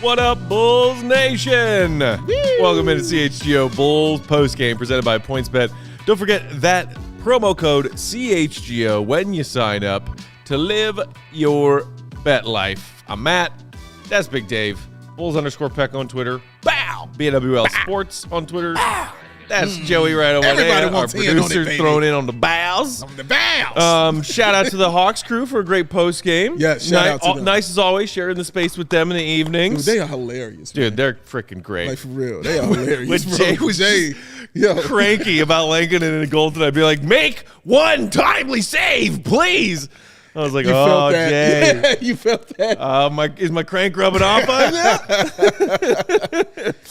What up, Bulls Nation? Woo! Welcome into CHGO Bulls Postgame presented by PointsBet. Don't forget that promo code CHGO when you sign up to live your bet life. I'm Matt. That's Big Dave. Bulls_Peck on Twitter. Bow! BWL Sports on Twitter. Bow! That's Joey right over Everybody there. wants Our in on producer it, throwing in on the bows. On the bows. Shout out to the Hawks crew for a great post game. Yeah, shout out to them. Nice as always, sharing the space with them in the evenings. Dude, they are hilarious, Dude, man. they're freaking great. Like, for real. They are hilarious, When bro. Jay was yo. cranky about Lankin and a goal tonight, I'd be like, make one timely save, please. I was like, You oh, felt that. Jay. Yeah, you felt that. Is my crank rubbing off on you?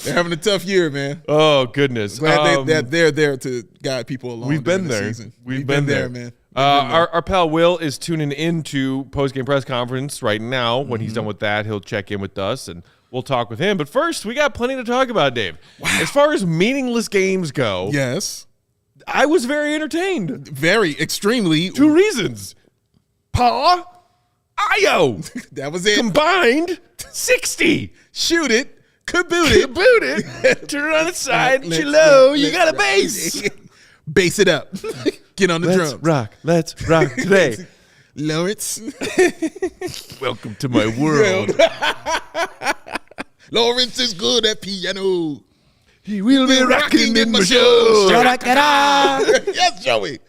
They're having a tough year, man. Oh, goodness. Glad that they're there to guide people along. We've been during there. the season. We've been there, man. Our pal Will is tuning into post-game press conference right now. When he's done with that, he'll check in with us, and we'll talk with him. But first, we got plenty to talk about, Dave. Wow. As far as meaningless games go, Yes. I was very entertained. Very, extremely. 2 reasons. Ayo. That was it. Combined 60. Shoot it. Kaboot it. Kaboot it. Turn it on its side. Chilo. You got a bass. Bass it up. Get on the drums. Let's rock today. Lawrence. Welcome to my world. Lawrence is good at piano. He will be rocking in my show. Yes, Joey.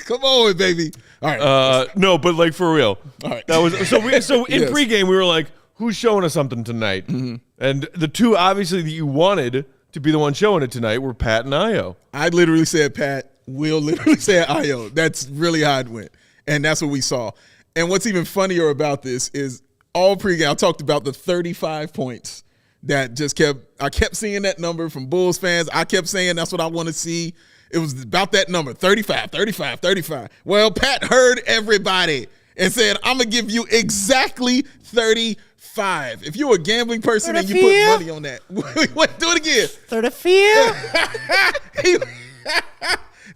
Come on, baby. All right. No, but like for real. All right. That was so in Yes. pregame we were like, who's showing us something tonight? And the two obviously that you wanted to be the one showing it tonight were Pat and Ayo. I literally said Pat. Will literally said Ayo. That's really how it went. And that's what we saw. And what's even funnier about this is all pregame, I talked about the 35 points that I kept seeing that number from Bulls fans. I kept saying that's what I want to see. It was about that number, 35, 35, 35. Well, Pat heard everybody and said, I'm going to give you exactly 35. If you're a gambling person and you put money on that. Wait, do it again. 35?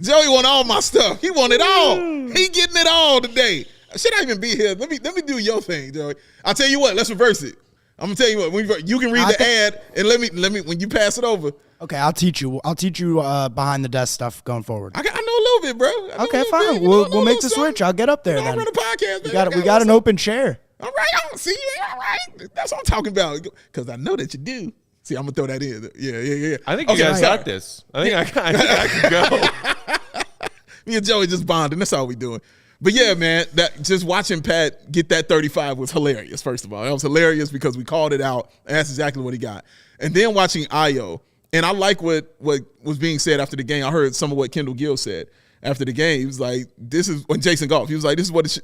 Joey want all my stuff. He want it all. He getting it all today. Should I even be here? Let me do your thing, Joey. I'll tell you what. Let's reverse it. I'm gonna tell you what. You can read the ad and let me when you pass it over. Okay, I'll teach you. Behind the desk stuff going forward. I know a little bit, bro. Okay, fine. We'll make the switch. I'll get up there. I run a podcast. We got an open chair. All right. See, all right. That's what I'm talking about. Because I know that you do. See, I'm gonna throw that in. Yeah. I think you guys got this. I think I can go. Me and Joey just bonding. That's all we doing. But yeah, man, that just watching Pat get that 35 was hilarious, first of all. That was hilarious because we called it out, and that's exactly what he got. And then watching Ayo, and I like what was being said after the game. I heard some of what Kendall Gill said after the game. He was like, this is when Jason Goff, he was like, this is what it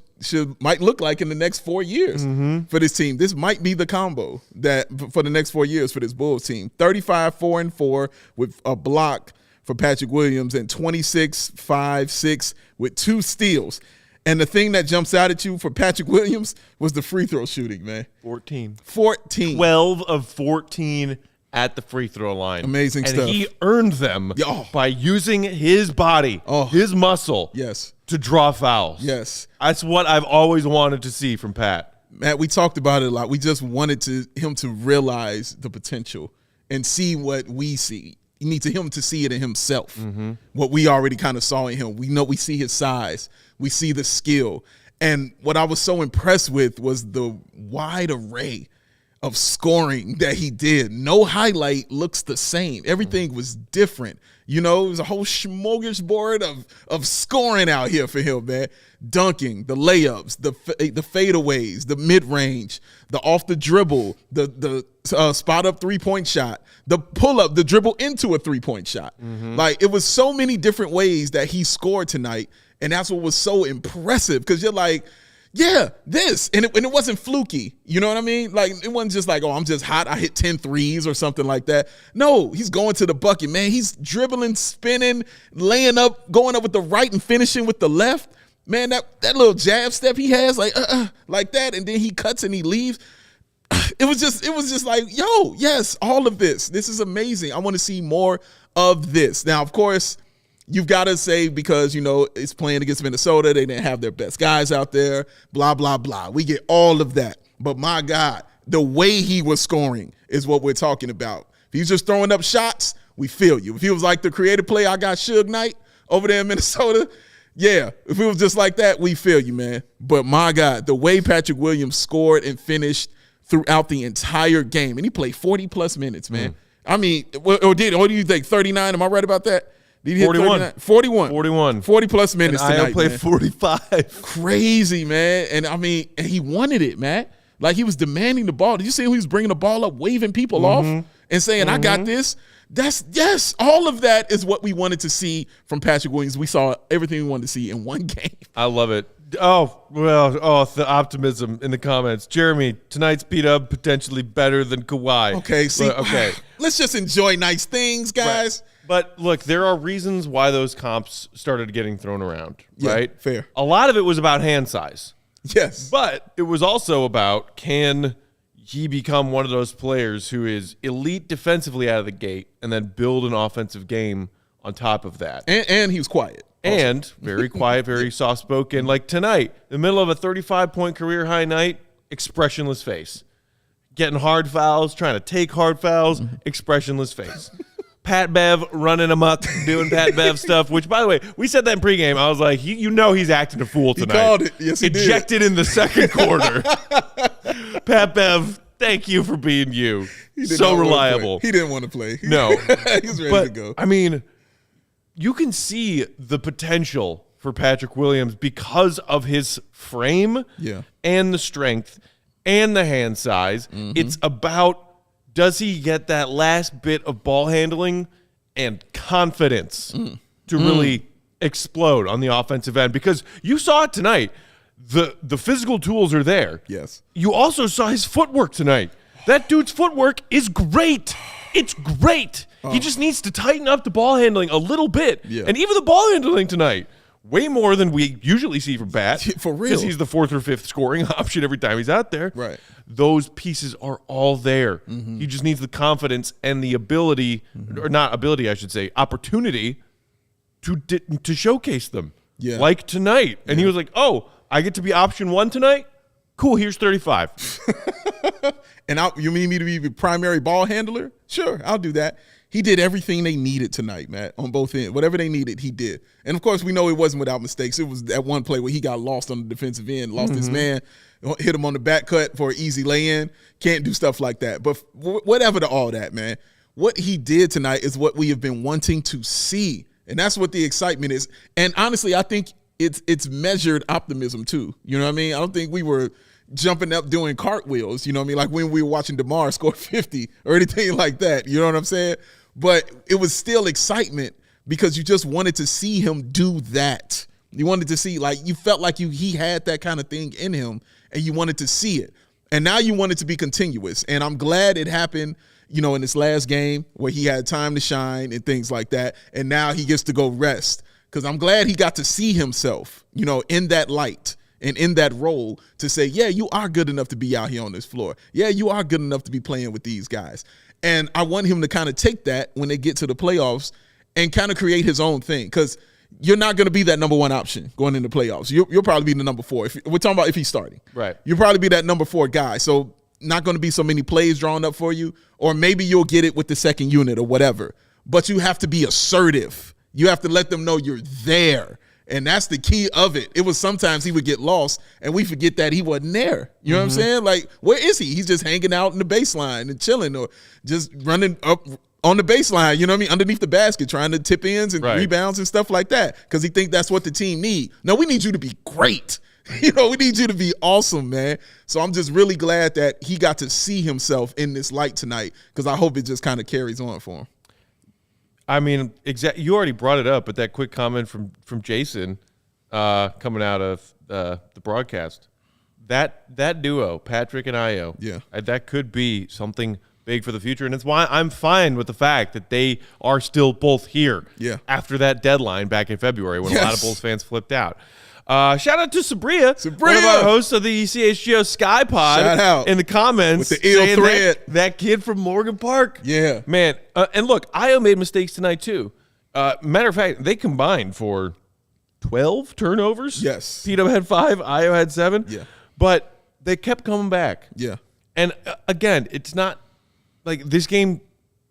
might look like in the next 4 years for this team. This might be the combo that for the next 4 years for this Bulls team. 35, 4-4 with a block for Patrick Williams and 26, 5, 6 with 2 steals. And the thing that jumps out at you for Patrick Williams was the free throw shooting, man. 14. 12 of 14 at the free throw line. Amazing and stuff. And he earned them by using his body, his muscle, to draw fouls. Yes. That's what I've always wanted to see from Pat. Matt, we talked about it a lot. We just wanted him to realize the potential and see what we see. You need him to see it in himself, what we already kind of saw in him. We see his size. We see the skill. And what I was so impressed with was the wide array of scoring that he did. No highlight looks the same. Everything was different. You know, it was a whole smorgasbord of scoring out here for him, man. Dunking, the layups, the fadeaways, the mid-range, the off the dribble, the spot up three-point shot, the pull-up, the dribble into a three-point shot. Like, it was so many different ways that he scored tonight, and that's what was so impressive because you're like, yeah, this. And it wasn't fluky. You know what I mean? Like, it wasn't just like, oh, I'm just hot. I hit 10 threes or something like that. No, he's going to the bucket, man. He's dribbling, spinning, laying up, going up with the right and finishing with the left. Man, that little jab step he has, like that, and then he cuts and he leaves. It was just like, yo, yes, all of this. This is amazing. I want to see more of this. Now, of course, you've got to say because, you know, it's playing against Minnesota. They didn't have their best guys out there, blah, blah, blah. We get all of that. But, my God, The way he was scoring is what we're talking about. If he's just throwing up shots, we feel you. If he was like the creative play, I got Suge Knight over there in Minnesota, yeah. If it was just like that, we feel you, man. But my God, the way Patrick Williams scored and finished throughout the entire game, and he played 40-plus minutes, man. I mean, what do you think, 39? Am I right about that? Did he hit 41. 41. 40-plus minutes and tonight, Ayo played man. 45. Crazy, man. And, I mean, and he wanted it, man. Like, he was demanding the ball. Did you see him? He was bringing the ball up, waving people off and saying, I got this. Yes, all of that is what we wanted to see from Patrick Williams. We saw everything we wanted to see in one game. I love it. The optimism in the comments. Jeremy, tonight's beat-up potentially better than Kawhi. Okay, let's just enjoy nice things, guys. Right. But look, there are reasons why those comps started getting thrown around, right? Yeah, fair. A lot of it was about hand size. Yes. But it was also about, can he become one of those players who is elite defensively out of the gate and then build an offensive game on top of that? And he was quiet. Also. And very quiet, very soft-spoken. Like tonight, in the middle of a 35-point career-high night, expressionless face. Getting hard fouls, trying to take hard fouls, expressionless face. Pat Bev running amok, doing Pat Bev stuff, which, by the way, we said that in pregame. I was like, you know he's acting a fool tonight. He called it. Yes, he Ejected did. in the second quarter. Pat Bev, thank you for being you. So reliable. He didn't want to play. No. He was ready to go. I mean, you can see the potential for Patrick Williams because of his frame and the strength and the hand size. It's about, does he get that last bit of ball handling and confidence to really explode on the offensive end? Because you saw it tonight. The physical tools are there. Yes. You also saw his footwork tonight. That dude's footwork is great. It's great. He just needs to tighten up the ball handling a little bit. Yeah. And even the ball handling tonight, way more than we usually see from Bat. For real. Because he's the fourth or fifth scoring option every time he's out there. Right. Those pieces are all there. He just needs the confidence and the ability, or not ability, I should say, opportunity to showcase them. Yeah. Like tonight. And he was like, oh, I get to be option one tonight? Cool, here's 35. And you mean me to be the primary ball handler? Sure, I'll do that. He did everything they needed tonight, Matt, on both ends. Whatever they needed, he did. And, of course, we know it wasn't without mistakes. It was that one play where he got lost on the defensive end, lost his man, hit him on the back cut for an easy lay-in. Can't do stuff like that. But whatever to all that, man, what he did tonight is what we have been wanting to see. And that's what the excitement is. And, honestly, I think it's measured optimism, too. You know what I mean? I don't think we were jumping up doing cartwheels, you know what I mean? Like when we were watching DeMar score 50 or anything like that, you know what I'm saying? But it was still excitement because you just wanted to see him do that. You wanted to see, like, you felt like he had that kind of thing in him and you wanted to see it. And now you want it to be continuous. And I'm glad it happened, you know, in this last game where he had time to shine and things like that. And now he gets to go rest because I'm glad he got to see himself, you know, in that light. And in that role to say, yeah, you are good enough to be out here on this floor. Yeah, you are good enough to be playing with these guys. And I want him to kind of take that when they get to the playoffs and kind of create his own thing because you're not going to be that number one option going into playoffs. You'll probably be the number four. We're talking about if he's starting. Right. You'll probably be that number four guy. So not going to be so many plays drawn up for you, or maybe you'll get it with the second unit or whatever. But you have to be assertive. You have to let them know you're there. And that's the key of it. It was sometimes he would get lost, and we forget that he wasn't there. You know what I'm saying? Like, where is he? He's just hanging out in the baseline and chilling or just running up on the baseline, you know what I mean, underneath the basket, trying to tip ins and rebounds and stuff like that because he thinks that's what the team need. No, we need you to be great. You know, we need you to be awesome, man. So I'm just really glad that he got to see himself in this light tonight because I hope it just kind of carries on for him. I mean, you already brought it up, but that quick comment from Jason coming out of the broadcast, that duo, Patrick and Ayo, that could be something big for the future, and it's why I'm fine with the fact that they are still both here after that deadline back in February when a lot of Bulls fans flipped out. Shout out to Sabria, one of our hosts of the CHGO Sky Pod. Shout out in the comments with the ill thread. That kid from Morgan Park. Yeah, man. And look, Ayo made mistakes tonight too. Matter of fact, they combined for 12 turnovers. Yes, P-Dub had 5, Ayo had 7. Yeah, but they kept coming back. Yeah, And again, it's not like this game,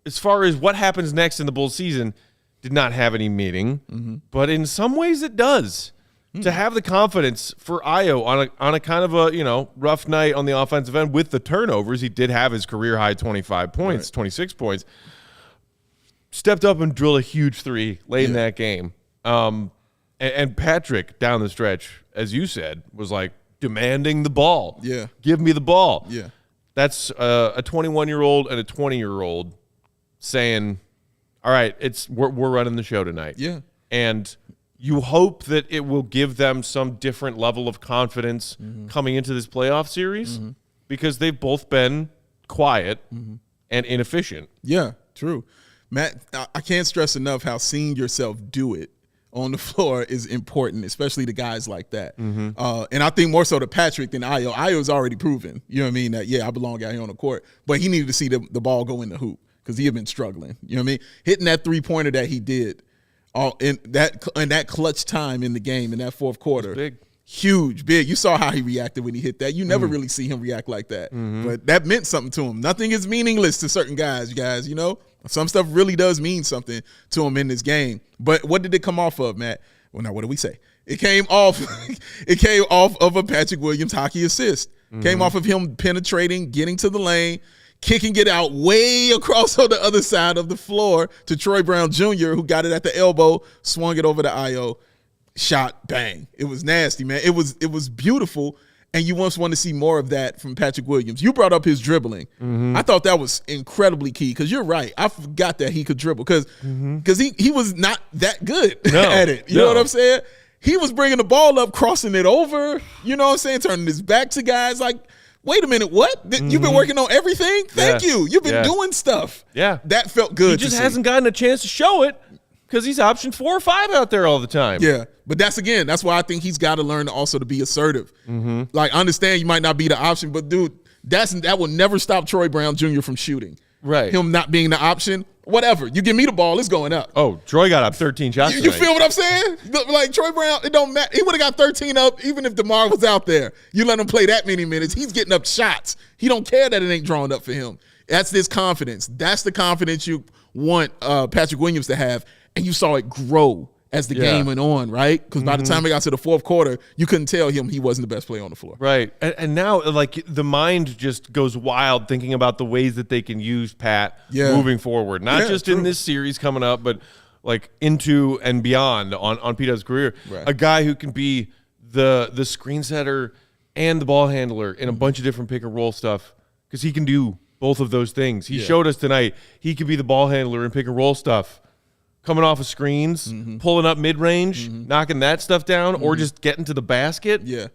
as far as what happens next in the Bulls season, did not have any meaning. But in some ways it does. To have the confidence for Ayo on a kind of a, rough night on the offensive end with the turnovers. He did have his career high 25 points, 26 points. Stepped up and drilled a huge three late in that game. And Patrick, down the stretch, as you said, was like demanding the ball. Yeah. Give me the ball. Yeah. That's a 21-year-old and a 20-year-old saying, all right, we're running the show tonight. Yeah. And you hope that it will give them some different level of confidence coming into this playoff series because they've both been quiet and inefficient. Yeah, true. Matt, I can't stress enough how seeing yourself do it on the floor is important, especially to guys like that. And I think more so to Patrick than Ayo. Ayo's already proven, you know what I mean, that, I belong out here on the court. But he needed to see the ball go in the hoop because he had been struggling. You know what I mean? Hitting that three-pointer that he did in that clutch time in the game in that fourth quarter. Big. Huge, big. You saw how he reacted when he hit that. You never really see him react like that. But that meant something to him. Nothing is meaningless to certain guys, you guys, Some stuff really does mean something to him in this game. But what did it come off of, Matt? Well, now what do we say? It came off of a Patrick Williams hockey assist. Came off of him penetrating, getting to the lane, kicking it out way across on the other side of the floor to Troy Brown Jr., who got it at the elbow, swung it over to Ayo, shot, bang. It was nasty, man. It was beautiful, and you once want to see more of that from Patrick Williams. You brought up his dribbling. I thought that was incredibly key because you're right. I forgot that he could dribble because he was not that good at it. You know what I'm saying? He was bringing the ball up, crossing it over, you know what I'm saying, turning his back to guys like, wait a minute, what? You've been working on everything? Thank you. You've been doing stuff. Yeah. That felt good. He just hasn't gotten a chance to show it because he's option 4 or 5 out there all the time. Yeah. But that's why I think he's got to learn also to be assertive. Like, understand you might not be the option, but dude, that will never stop Troy Brown Jr. from shooting. Right. Him not being the option, whatever. You give me the ball, it's going up. Oh, Troy got up 13 shots You feel what I'm saying? Like, Troy Brown, it don't matter. He would have got 13 up even if DeMar was out there. You let him play that many minutes, he's getting up shots. He don't care that it ain't drawn up for him. That's this confidence. That's the confidence you want Patrick Williams to have, and you saw it grow as the game went on, right? Because by the time we got to the fourth quarter, you couldn't tell him he wasn't the best player on the floor. Right. And now, like, the mind just goes wild thinking about the ways that they can use Pat moving forward. Not just in this series coming up, but, like, into and beyond on P-Dub's career. Right. A guy who can be the screen setter and the ball handler in a bunch of different pick-and-roll stuff because he can do both of those things. He showed us tonight he could be the ball handler in pick-and-roll stuff. Coming off of screens, pulling up mid-range, knocking that stuff down, or just getting to the basket. Yeah.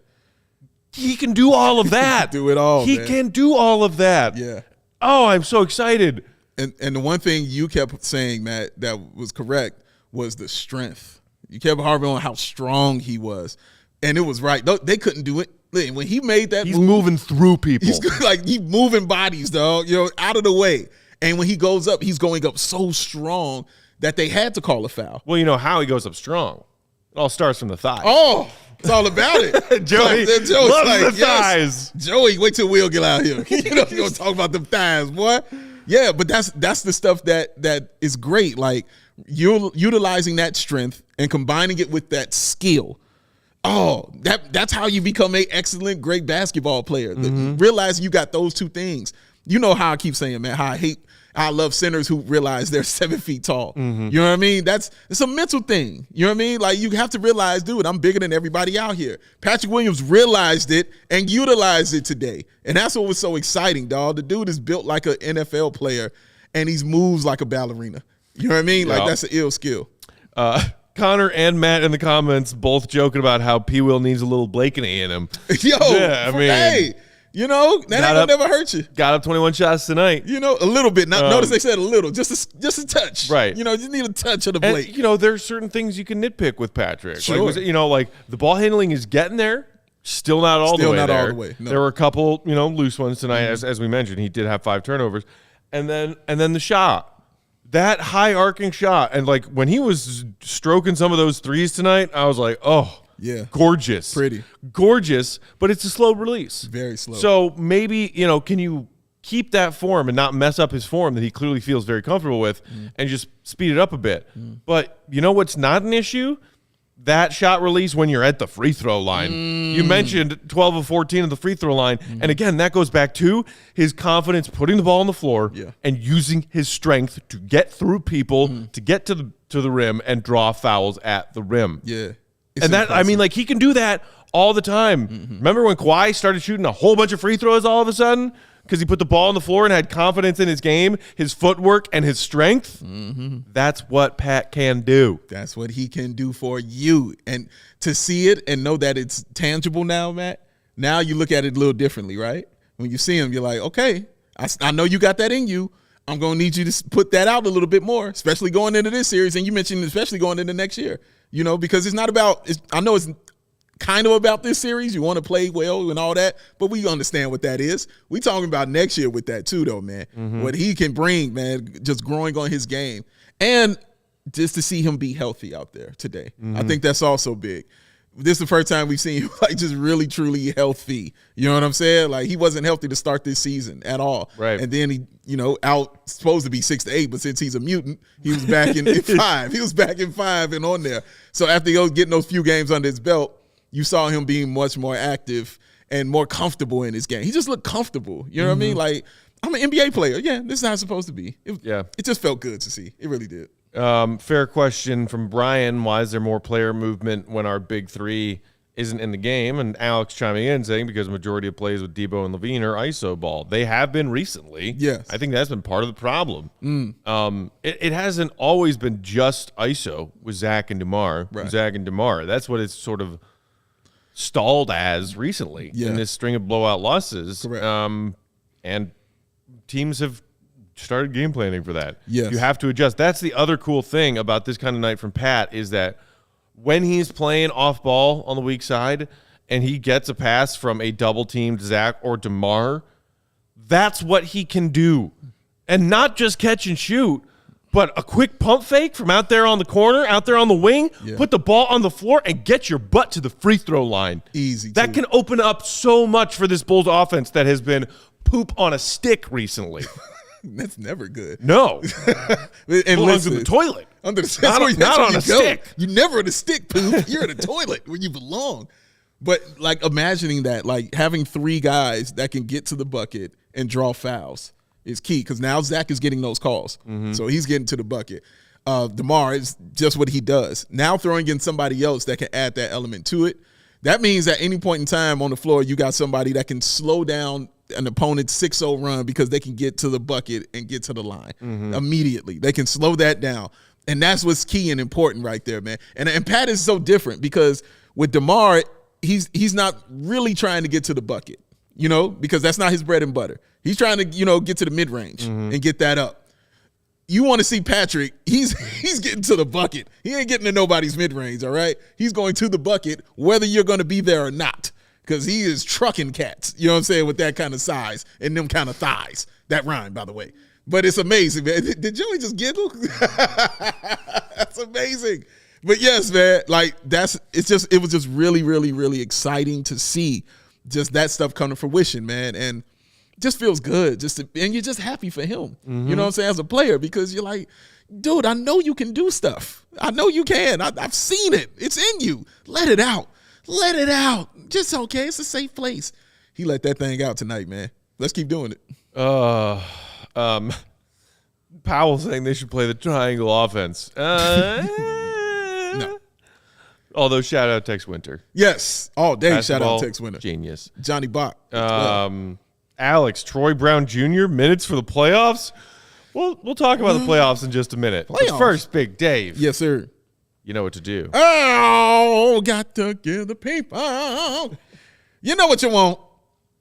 He can do all of that. Do it all, He can do all of that. Yeah. Oh, I'm so excited. And the one thing you kept saying, Matt, that was correct was the strength. You kept harping on how strong he was. And it was right. They couldn't do it. When he made that He's move, moving through people. He's moving bodies, dog, out of the way. And when he goes up, he's going up so strong that they had to call a foul. Well, you know how he goes up strong. It all starts from the thighs. Oh, it's all about it. Joey loves the thighs. Joey, wait till Will get out here. You're going to talk about the thighs, boy. Yeah, but that's the stuff that is great. Like, you're utilizing that strength and combining it with that skill. Oh, that's how you become an excellent, great basketball player. Realizing you got those two things. You know how I keep saying, man, how I love centers who realize they're 7 feet tall. You know what I mean? It's a mental thing. You know what I mean? Like, you have to realize, dude, I'm bigger than everybody out here. Patrick Williams realized it and utilized it today. And that's what was so exciting, dog. The dude is built like an NFL player, and he moves like a ballerina. You know what I mean? Like, that's an ill skill. Connor and Matt in the comments both joking about how P. Will needs a little Blakeney in him. Yo, yeah, I mean, hey. You know, that ain't gonna never hurt you. Got up 21 shots tonight. You know, a little bit. Notice they said a little, just a touch. Right. You know, just need a touch of the blade. And, you know, there's certain things you can nitpick with Patrick. Sure. Like, you know, like the ball handling is getting there. Still not all the way there. All the way. No. There were a couple, you know, loose ones tonight, as we mentioned. He did have 5 turnovers. And then the shot. That high arcing shot. And like when he was stroking some of those threes tonight, I was like, oh. Yeah. Gorgeous. Pretty. Gorgeous, but it's a slow release. Very slow. So maybe, can you keep that form and not mess up his form that he clearly feels very comfortable with and just speed it up a bit? But you know what's not an issue? That shot release when you're at the free throw line. You mentioned 12 of 14 at the free throw line. And again, that goes back to his confidence putting the ball on the floor and using his strength to get through people, to get to the rim and draw fouls at the rim. Yeah. And that, I mean, like, he can do that all the time. Remember when Kawhi started shooting a whole bunch of free throws all of a sudden? Because he put the ball on the floor and had confidence in his game, his footwork, and his strength. That's what Pat can do. That's what he can do for you. And to see it and know that it's tangible now, Matt, now you look at it a little differently, right? When you see him, you're like, okay, I know you got that in you. I'm going to need you to put that out a little bit more, especially going into this series. And you mentioned especially going into next year, because it's not about – I know it's kind of about this series. You want to play well and all that, but we understand what that is. We talking about next year with that too, though, man. What he can bring, man, just growing on his game. And just to see him be healthy out there today. I think that's also big. This is the first time we've seen him like just really, truly healthy. You know what I'm saying? Like he wasn't healthy to start this season at all. Right. And then he, out supposed to be 6 to 8, but since he's a mutant, he was back in 5. He was back in 5 and on there. So after getting those few games under his belt, you saw him being much more active and more comfortable in his game. He just looked comfortable. You know what I mean? Like, I'm an NBA player. Yeah, this is how it's supposed to be. It just felt good to see. It really did. Fair question from Brian. Why is there more player movement when our big three isn't in the game? And Alex chiming in saying because the majority of plays with Debo and LaVine are ISO ball. They have been recently. Yes. I think that's been part of the problem. It hasn't always been just ISO with Zach and DeMar. Right. Zach and DeMar. That's what it's sort of stalled as recently in this string of blowout losses. Correct. And teams have started game planning for that. Yes. You have to adjust. That's the other cool thing about this kind of night from Pat is that when he's playing off ball on the weak side and he gets a pass from a double-teamed Zach or DeMar, that's what he can do. And not just catch and shoot, but a quick pump fake from out there on the corner, out there on the wing, put the ball on the floor, and get your butt to the free throw line. Easy. That can open up so much for this Bulls offense that has been poop on a stick recently. That's never good. No. And belongs in the toilet. Under the Not on a stick. You never in a stick, poop. You're in a toilet where you belong. But like imagining that, like having 3 guys that can get to the bucket and draw fouls is key because now Zach is getting those calls. So he's getting to the bucket. DeMar is just what he does. Now throwing in somebody else that can add that element to it. That means at any point in time on the floor, you got somebody that can slow down an opponent's 6-0 run because they can get to the bucket and get to the line immediately. They can slow that down. And that's what's key and important right there, man. And Pat is so different because with DeMar, he's not really trying to get to the bucket, because that's not his bread and butter. He's trying to, get to the mid-range and get that up. You want to see Patrick, he's getting to the bucket. He ain't getting to nobody's mid-range, all right? He's going to the bucket whether you're going to be there or not because he is trucking cats, you know what I'm saying, with that kind of size and them kind of thighs. That rhyme, by the way. But it's amazing, man. Did Joey just giggle? That's amazing. But yes, man, like it was just really, really, really exciting to see just that stuff come to fruition, man. And just feels good. And you're just happy for him. You know what I'm saying, as a player, because you're like, dude, I know you can do stuff. I know you can. I've seen it. It's in you. Let it out. Let it out. Just okay. It's a safe place. He let that thing out tonight, man. Let's keep doing it. Powell saying they should play the triangle offense. No. Although, shout out Tex Winter. Yes. All day, shout Basketball out Tex Winter. Genius. Johnny Bach. Alex, Troy Brown Jr., minutes for the playoffs? We'll talk about the playoffs in just a minute. But first, Big Dave. Yes, sir. You know what to do. Oh, got to give the people. You know what you want.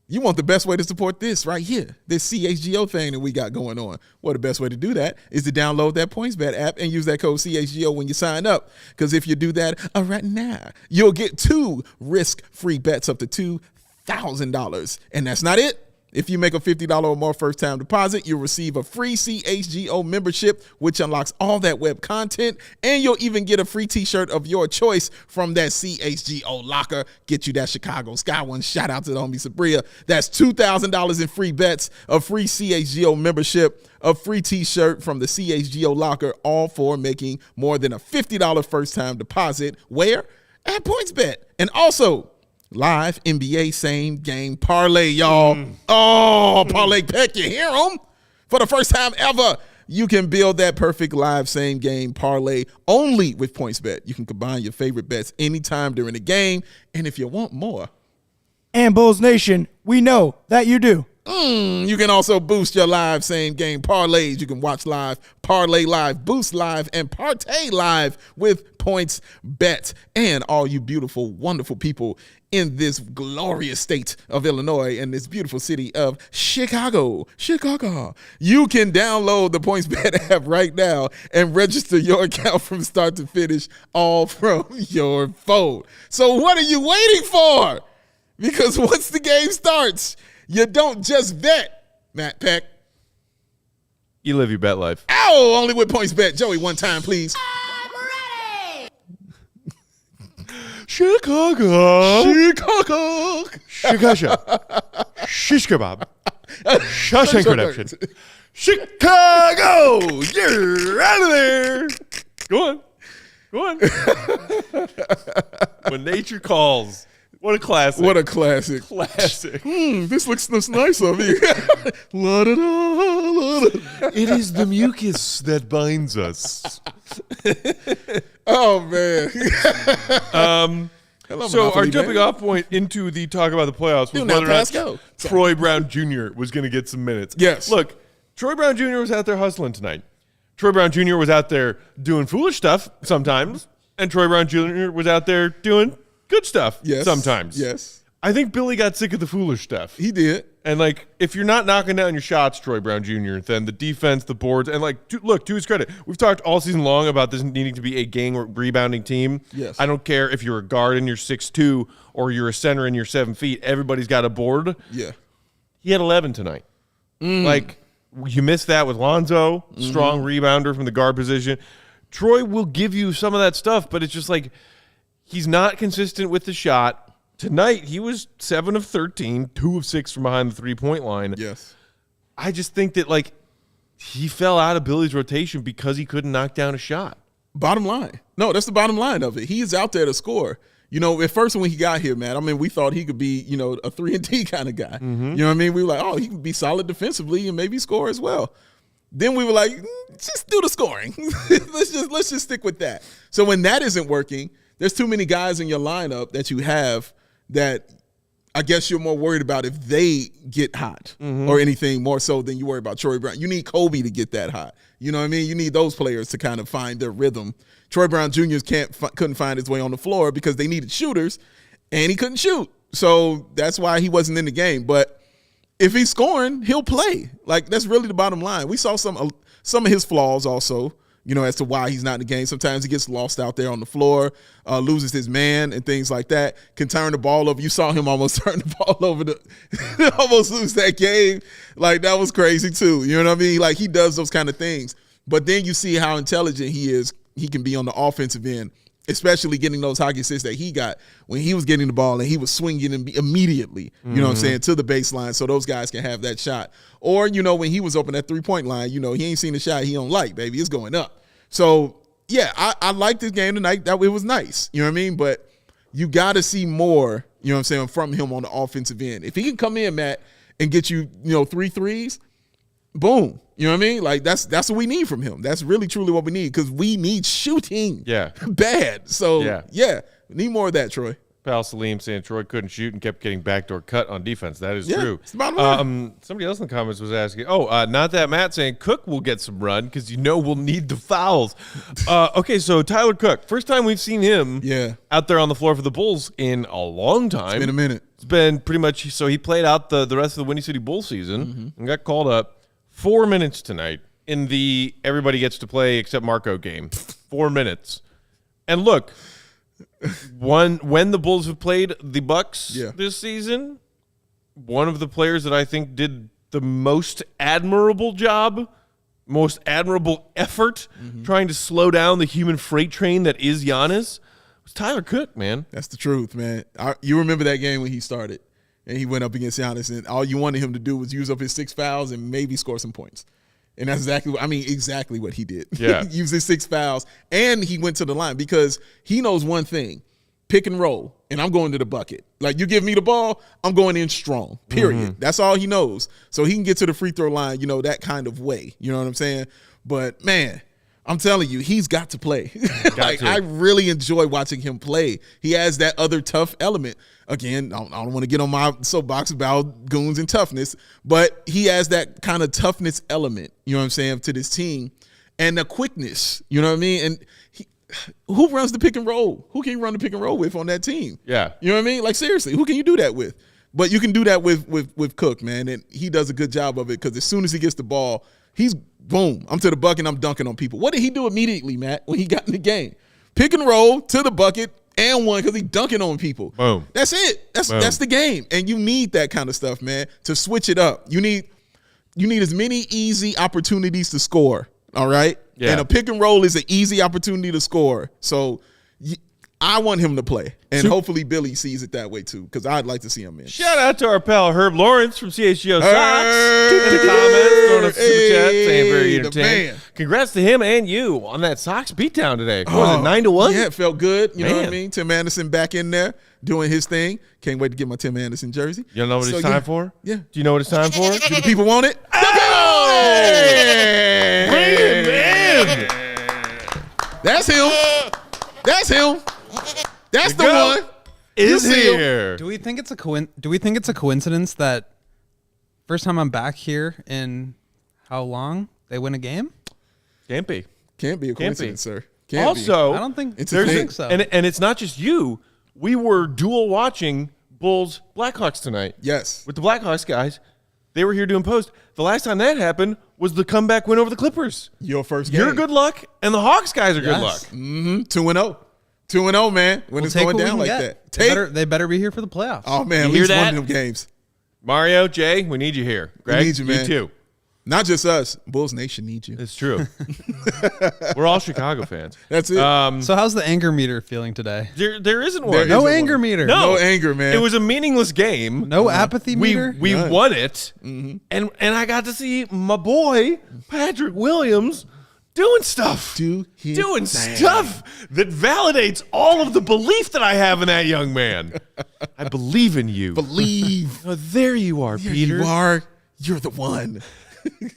You want the best way to support this right here, this CHGO thing that we got going on. Well, the best way to do that is to download that PointsBet app and use that code CHGO when you sign up. Because if you do that right now, you'll get 2 risk-free bets up to $2,000. And that's not it. If you make a $50 or more first-time deposit, you'll receive a free CHGO membership, which unlocks all that web content, and you'll even get a free t-shirt of your choice from that CHGO locker. Get you that Chicago Sky one. Shout out to the homie Sabria. That's $2,000 in free bets, a free CHGO membership, a free t-shirt from the CHGO locker, all for making more than a $50 first-time deposit. Where? At PointsBet. And also, live NBA same game parlay, y'all. Oh, parlay pick, you hear them? For the first time ever, you can build that perfect live same game parlay only with PointsBet. You can combine your favorite bets anytime during the game. And if you want more, And Bulls Nation, we know that you do. You can also boost your live same game parlays. You can watch live, parlay live, boost live, and partay live with PointsBet. And all you beautiful, wonderful people in this glorious state of Illinois and this beautiful city of Chicago, you can download the PointsBet app right now and register your account from start to finish, all from your phone. So what are you waiting for? Because once the game starts, you don't just bet, Matt Peck. You live your bet life. Ow, only with PointsBet. Joey, one time, please. Chicago. Chicago. Shish kebab. Shawshank Redemption. Chicago. You're out of there. Go on. When nature calls. What a classic. What a classic. This looks nice on me. It is the mucus that binds us. Oh, man. So our jumping off point into the talk about the playoffs was whether or not Troy Brown Jr. was going to get some minutes. Yes. Look, Troy Brown Jr. was out there hustling tonight. Troy Brown Jr. was out there doing foolish stuff sometimes, and Troy Brown Jr. was out there doing good stuff sometimes. Yes. I think Billy got sick of the foolish stuff. He did. And, like, if you're not knocking down your shots, Troy Brown Jr., then the defense, the boards, and, like, look, to his credit, we've talked all season long about this needing to be a gang rebounding team. Yes. I don't care if you're a guard and you're 6'2", or you're a center and you're 7 feet. Everybody's got a board. Yeah. He had 11 tonight. Like, you missed that with Lonzo, strong rebounder from the guard position. Troy will give you some of that stuff, but it's just like he's not consistent with the shot. Tonight, he was 7 of 13, 2 of 6 from behind the three-point line. Yes. I just think that, like, he fell out of Billy's rotation because he couldn't knock down a shot. Bottom line. No, that's the bottom line of it. He is out there to score. You know, at first when he got here, man, I mean, we thought he could be, you know, a 3-and-D kind of guy. You know what I mean? We were like, oh, he can be solid defensively and maybe score as well. Then we were like, just do the scoring. let's just stick with that. So when that isn't working, there's too many guys in your lineup that you have that I guess you're more worried about if they get hot or anything more so than you worry about Troy Brown. You need Kobe to get that hot. You know what I mean? You need those players to kind of find their rhythm. Troy Brown Jr. couldn't find his way on the floor because they needed shooters, and he couldn't shoot. So that's why he wasn't in the game. But if he's scoring, he'll play. Like, that's really the bottom line. We saw some of his flaws also, you know, as to why he's not in the game. Sometimes he gets lost out there on the floor, loses his man and things like that, can turn the ball over. You saw him almost turn the ball over, almost lose that game. Like, that was crazy too. You know what I mean? Like, he does those kind of things. But then you see how intelligent he is. He can be on the offensive end, especially getting those hockey assists that he got when he was getting the ball and he was swinging immediately, you know what I'm saying, to the baseline so those guys can have that shot. Or, you know, when he was open at three-point line, you know, he ain't seen a shot he don't like, baby. It's going up. So, yeah, I liked this game tonight. It was nice, you know what I mean? But you got to see more, you know what I'm saying, from him on the offensive end. If he can come in, Matt, and get you, you know, 3 threes, boom. You know what I mean? Like, that's what we need from him. That's really, truly what we need because we need shooting. Yeah. Bad. So, yeah, we need more of that, Troy. Pal Salim saying Troy couldn't shoot and kept getting backdoor cut on defense. That is true. It's the bottom line. Somebody else in the comments was asking, not that Matt saying Cook will get some run because you know we'll need the fouls. Okay, so Tyler Cook, first time we've seen him out there on the floor for the Bulls in a long time. It's been a minute. It's been pretty much, so he played out the rest of the Windy City Bulls season and got called up. 4 minutes tonight in the everybody gets to play except Marco game. 4 minutes. And look, when the Bulls have played the Bucks this season, one of the players that I think did the most admirable job, most admirable effort trying to slow down the human freight train that is Giannis was Tyler Cook, man. That's the truth, man. You remember that game when he started and he went up against Giannis, and all you wanted him to do was use up his 6 fouls and maybe score some points. And that's exactly what he did. Yeah. Use his 6 fouls, and he went to the line because he knows one thing: pick and roll, and I'm going to the bucket. Like, you give me the ball, I'm going in strong, period. That's all he knows. So he can get to the free throw line, that kind of way. You know what I'm saying? But, man, I'm telling you, he's got to play. I really enjoy watching him play. He has that other tough element. Again, I don't want to get on my soapbox about goons and toughness, but he has that kind of toughness element, you know what I'm saying, to this team, and the quickness, you know what I mean? And who runs the pick and roll? Who can you run the pick and roll with on that team? Yeah. You know what I mean? Like, seriously, who can you do that with? But you can do that with Cook, man, and he does a good job of it because as soon as he gets the ball, he's boom, I'm to the bucket, I'm dunking on people. What did he do immediately, Matt, when he got in the game? Pick and roll to the bucket and one because he's dunking on people. Boom. That's it. That's the game. And you need that kind of stuff, man, to switch it up. You need as many easy opportunities to score, all right? Yeah. And a pick and roll is an easy opportunity to score. So I want him to play, and hopefully Billy sees it that way too, because I'd like to see him in. Shout out to our pal Herb Lawrence from CHGO Sox in the comments, throwing a super chat, saying very entertaining. Congrats to him and you on that Sox beatdown today. What was it, 9-1? Yeah, it felt good. You know what I Man. mean? Tim Anderson back in there doing his thing. Can't wait to get my Tim Anderson jersey. You know what it's time for? Yeah. Do you know what it's time for? Do the people want it? Bring him in. That's him. That's him. That's the go. one. Is You see him. here. Do we think it's a coincidence that first time I'm back here in how long they win a game? Can't be. Can't be a Can't be. coincidence, sir. Can't Also, I don't think It's a I thing. think so. and it's not just you. We were dual watching Bulls Blackhawks tonight. Yes. With the Blackhawks guys. They were here doing post. The last time that happened was the comeback win over the Clippers. Your first game. You're good luck, and the Hawks guys are good luck. Yes. 2-0. 2-0, man. When it's Take going what we down can like get. that. They better be here for the playoffs. Oh, man. At You hear least one that? of them games. Mario, Jay, we need you here. Greg, need you, man. too. Not just us. Bulls Nation needs you. It's true. We're all Chicago fans. That's it. So how's the anger meter feeling today? There isn't one. There No isn't anger one. meter. No. No anger, man. It was a meaningless game. No apathy meter. We None. won it, and I got to see my boy Patrick Williams doing stuff, Do his doing thing. stuff that validates all of the belief that I have in that young man. I believe in you. Believe. Oh, there you are, Here Peter. you are. You're the one.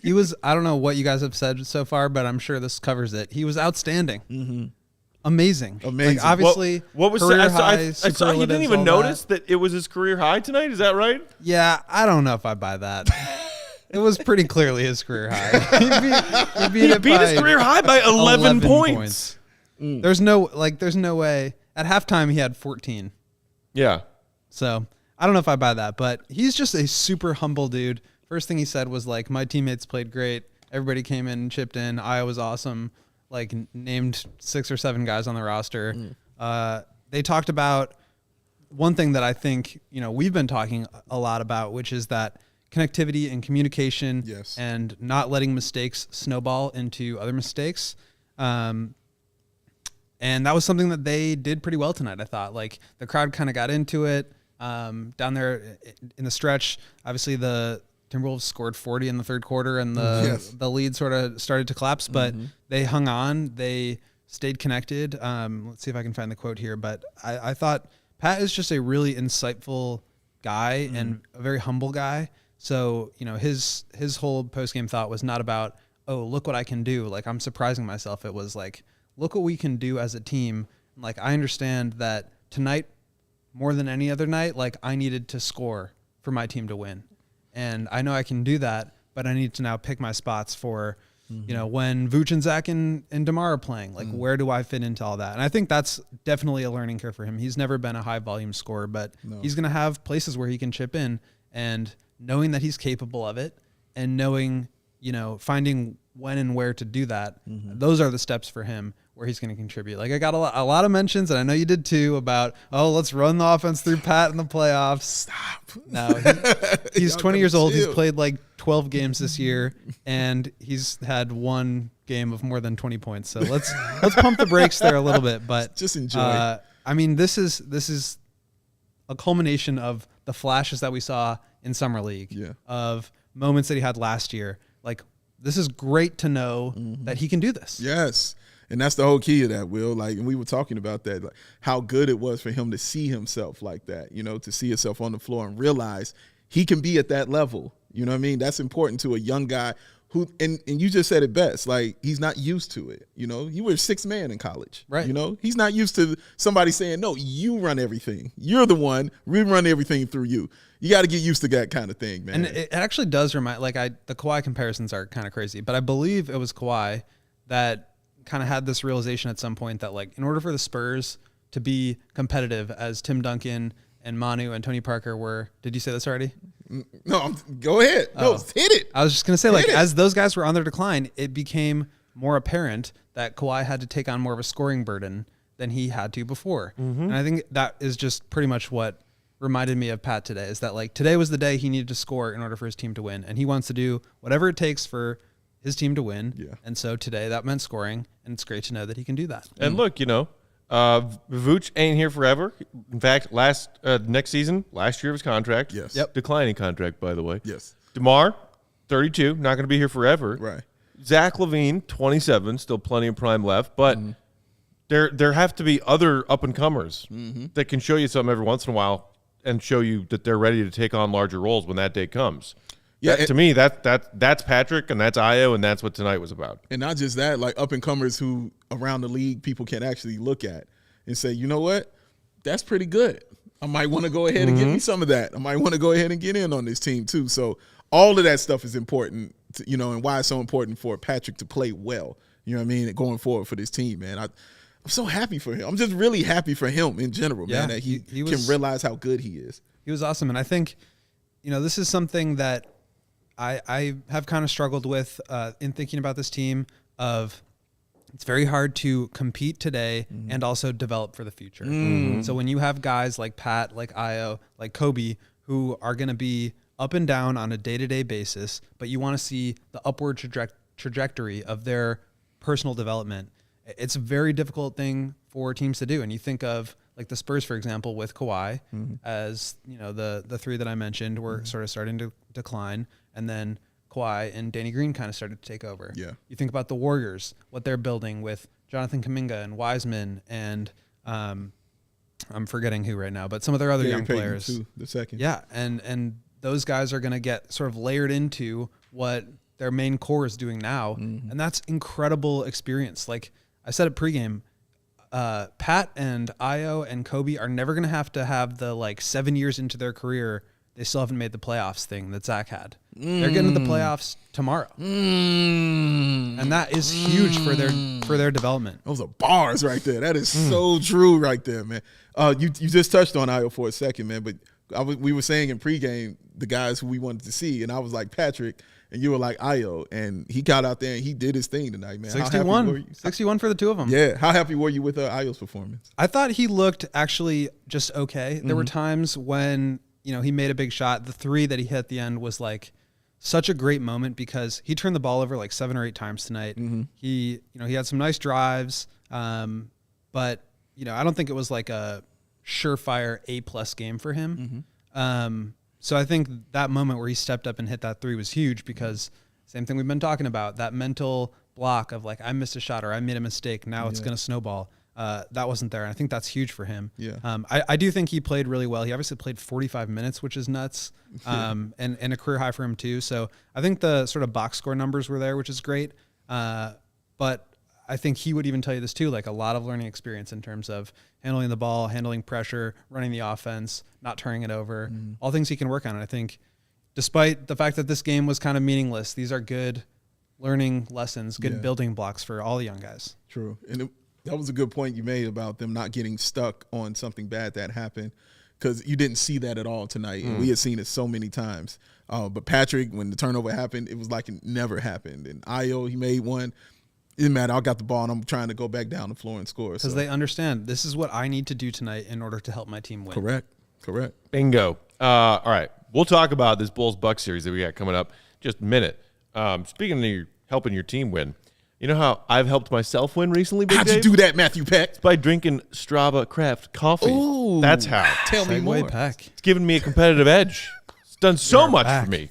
He was. I don't know what you guys have said so far, but I'm sure this covers it. He was outstanding. Amazing. Amazing. Like, obviously, What was career I saw, high, I saw you superlatives, didn't even all notice that. that it was his career high tonight. Is that right? Yeah, I don't know if I buy that. It was pretty clearly his career high. He beat He it beat by his career high by 11 points. There's no way. At halftime, he had 14. Yeah. So I don't know if I buy that, but he's just a super humble dude. First thing he said was like, my teammates played great. Everybody came in and chipped in. Ayo was awesome. Like, named 6 or 7 guys on the roster. They talked about one thing that I think, we've been talking a lot about, which is that connectivity and communication. Yes. And not letting mistakes snowball into other mistakes. And that was something that they did pretty well tonight, I thought. Like, the crowd kind of got into it. Down there in the stretch, obviously the Timberwolves scored 40 in the third quarter, and the lead sort of started to collapse, but they hung on. They stayed connected. Let's see if I can find the quote here, but I thought Pat is just a really insightful guy and a very humble guy. So, his whole post-game thought was not about, oh, look what I can do. Like, I'm surprising myself. It was like, look what we can do as a team. Like, I understand that tonight, more than any other night, like, I needed to score for my team to win. And I know I can do that, but I need to now pick my spots for, when Vooch and Zach and DeMar are playing. Like, where do I fit into all that? And I think that's definitely a learning curve for him. He's never been a high-volume scorer, but he's going to have places where he can chip in. And knowing that he's capable of it and knowing, finding when and where to do that, those are the steps for him. where he's going to contribute. Like I got a lot of mentions, and I know you did too, about, let's run the offense through Pat in the playoffs. Stop. No, he's 20 years old. He's played like 12 games this year, and he's had one game of more than 20 points. So let's pump the brakes there a little bit. But just enjoy. I mean, this is a culmination of the flashes that we saw in Summer League, of moments that he had last year. Like, this is great to know that he can do this. Yes. And that's the whole key of that, Will. Like, and we were talking about that, like how good it was for him to see himself like that, to see himself on the floor and realize he can be at that level. You know what I mean? That's important to a young guy who, and you just said it best, like, he's not used to it. You were a sixth man in college. Right. He's not used to somebody saying, no, you run everything. You're the one. We run everything through you. You got to get used to that kind of thing, man. And it actually does remind, the Kawhi comparisons are kind of crazy, but I believe it was Kawhi that kind of had this realization at some point that, like, in order for the Spurs to be competitive, as Tim Duncan and Manu and Tony Parker were, did you say this already? No, go ahead. No, hit it. I was just going to say, like, as those guys were on their decline, it became more apparent that Kawhi had to take on more of a scoring burden than he had to before. And I think that is just pretty much what reminded me of Pat today, is that, like, today was the day he needed to score in order for his team to win. And he wants to do whatever it takes for his team to win. Yeah. And so today that meant scoring, and it's great to know that he can do that. And look, Vooch ain't here forever. In fact, last year of his contract. Yes. Yep. Declining contract, by the way. Yes. DeMar, 32, not going to be here forever. Right. Zach LaVine, 27, still plenty of prime left, but there have to be other up-and-comers that can show you something every once in a while and show you that they're ready to take on larger roles when that day comes. Yeah, to me, that's Patrick, and that's Ayo, and that's what tonight was about. And not just that, like, up-and-comers who around the league people can actually look at and say, you know what, that's pretty good. I might want to go ahead and get me some of that. I might want to go ahead and get in on this team too. So all of that stuff is important, and why it's so important for Patrick to play well. You know what I mean? Going forward for this team, man. I'm so happy for him. I'm just really happy for him in general, man, that he can realize how good he is. He was awesome. And I think, this is something that I have kind of struggled with in thinking about this team. Of it's very hard to compete today and also develop for the future. So when you have guys like Pat, like Ayo, like Kobe, who are going to be up and down on a day-to-day basis, but you want to see the upward trajectory of their personal development, it's a very difficult thing for teams to do. And you think of, like, the Spurs, for example, with Kawhi, as the three that I mentioned were sort of starting to decline, and then Kawhi and Danny Green kind of started to take over. Yeah. You think about the Warriors, what they're building with Jonathan Kuminga and Wiseman, and I'm forgetting who right now, but some of their other young players too, the second. Yeah, and those guys are going to get sort of layered into what their main core is doing now, and that's incredible experience. Like I said at pregame, Pat and Ayo and Kobe are never going to have the 7 years into their career they still haven't made the playoffs thing that Zach had. They're getting to the playoffs tomorrow. And that is huge for their development. Those are bars right there. That is so true right there, man. You just touched on Ayo for a second, man, but we were saying in pregame the guys who we wanted to see, and I was like Patrick, and you were like Ayo, and he got out there and he did his thing tonight, man. 61 for the two of them. Yeah. How happy were you with Ayo's performance? I thought he looked actually just okay. There were times when he made a big shot. The three that he hit at the end was like such a great moment because he turned the ball over like 7 or 8 times tonight. He had some nice drives, but I don't think it was like a surefire A+ game for him. So I think that moment where he stepped up and hit that 3 was huge because same thing we've been talking about, that mental block of like, I missed a shot or I made a mistake. Now it's going to snowball. That wasn't there. And I think that's huge for him. Yeah. I do think he played really well. He obviously played 45 minutes, which is nuts. And a career high for him too. So I think the sort of box score numbers were there, which is great. But I think he would even tell you this too, like a lot of learning experience in terms of handling the ball, handling pressure, running the offense, not turning it over, all things he can work on. And I think despite the fact that this game was kind of meaningless, these are good learning lessons, good building blocks for all the young guys. True. And that was a good point you made about them not getting stuck on something bad that happened because you didn't see that at all tonight. And we had seen it so many times. But Patrick, when the turnover happened, it was like it never happened. And Ayo, he made one. It matter. I got the ball, and I'm trying to go back down the floor and score. Because they understand this is what I need to do tonight in order to help my team win. Correct. Bingo. All right. We'll talk about this Bulls-Bucks series that we got coming up in just a minute. Speaking of helping your team win, you know how I've helped myself win recently, Big How'd Dave? you do that, Matthew Peck? It's by drinking Strava Craft coffee. Ooh. That's how. Tell me more. Peck. It's given me a competitive edge. It's done so You're much back. for me.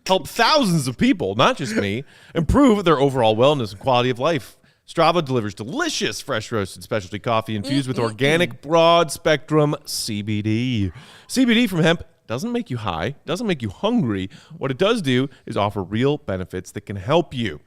Helped thousands of people, not just me, improve their overall wellness and quality of life. Strava delivers delicious, fresh roasted specialty coffee infused with organic, broad-spectrum CBD. CBD from hemp doesn't make you high, doesn't make you hungry. What it does do is offer real benefits that can help you